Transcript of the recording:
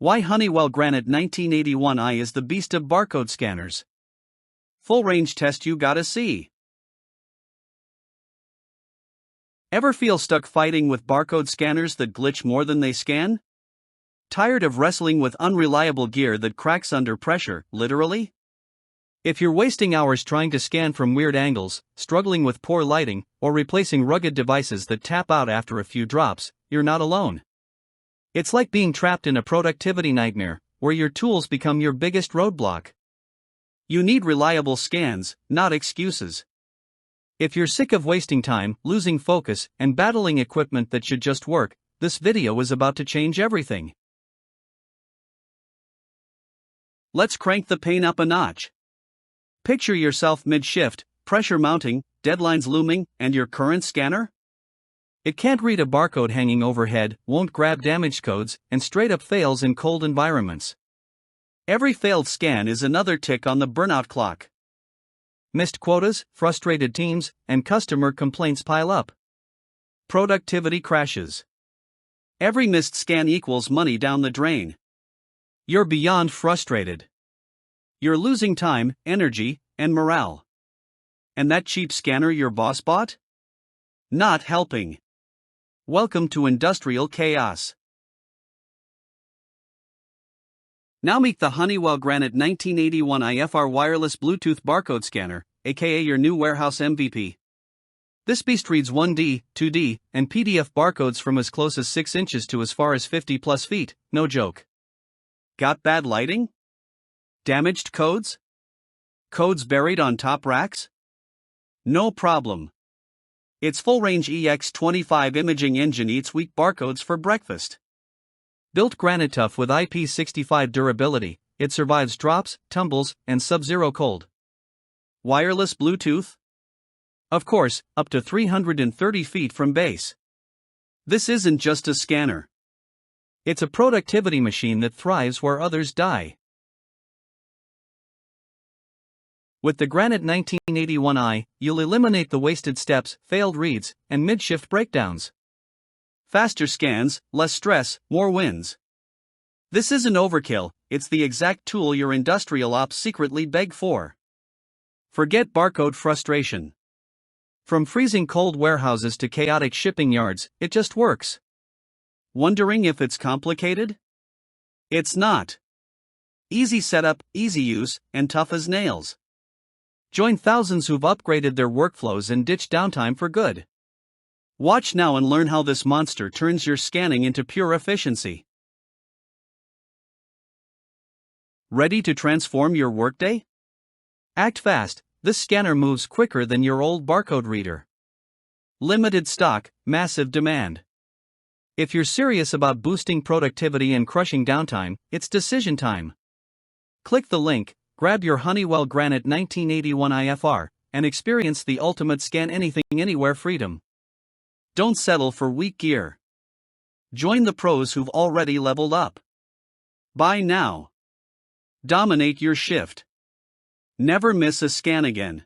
Why Honeywell Granit 1981i is the beast of barcode scanners. Full range test you gotta see. Ever feel stuck fighting with barcode scanners that glitch more than they scan? Tired of wrestling with unreliable gear that cracks under pressure, literally? If you're wasting hours trying to scan from weird angles, struggling with poor lighting, or replacing rugged devices that tap out after a few drops, you're not alone. It's like being trapped in a productivity nightmare, where your tools become your biggest roadblock. You need reliable scans, not excuses. If you're sick of wasting time, losing focus, and battling equipment that should just work, this video is about to change everything. Let's crank the pain up a notch. Picture yourself mid-shift, pressure mounting, deadlines looming, and your current scanner? It can't read a barcode hanging overhead, won't grab damaged codes, and straight up fails in cold environments. Every failed scan is another tick on the burnout clock. Missed quotas, frustrated teams, and customer complaints pile up. Productivity crashes. Every missed scan equals money down the drain. You're beyond frustrated. You're losing time, energy, and morale. And that cheap scanner your boss bought? Not helping. Welcome to industrial chaos. Now meet the Honeywell Granit 1981i FR Wireless Bluetooth Barcode Scanner, aka your new warehouse MVP. This beast reads 1D, 2D, and PDF barcodes from as close as 6 inches to as far as 50 plus feet, no joke. Got bad lighting? Damaged codes? Codes buried on top racks? No problem. Its full-range EX25 imaging engine eats weak barcodes for breakfast. Built Granit-tough with IP65 durability, it survives drops, tumbles, and sub-zero cold. Wireless Bluetooth? Of course, up to 330 feet from base. This isn't just a scanner. It's a productivity machine that thrives where others die. With the Granit 1981i, you'll eliminate the wasted steps, failed reads, and mid-shift breakdowns. Faster scans, less stress, more wins. This isn't overkill, it's the exact tool your industrial ops secretly beg for. Forget barcode frustration. From freezing cold warehouses to chaotic shipping yards, it just works. Wondering if it's complicated? It's not. Easy setup, easy use, and tough as nails. Join thousands who've upgraded their workflows and ditched downtime for good. Watch now and learn how this monster turns your scanning into pure efficiency. Ready to transform your workday? Act fast, this scanner moves quicker than your old barcode reader. Limited stock, massive demand. If you're serious about boosting productivity and crushing downtime, it's decision time. Click the link, grab your Honeywell Granit 1981i FR, and experience the ultimate scan anything anywhere freedom. Don't settle for weak gear. Join the pros who've already leveled up. Buy now. Dominate your shift. Never miss a scan again.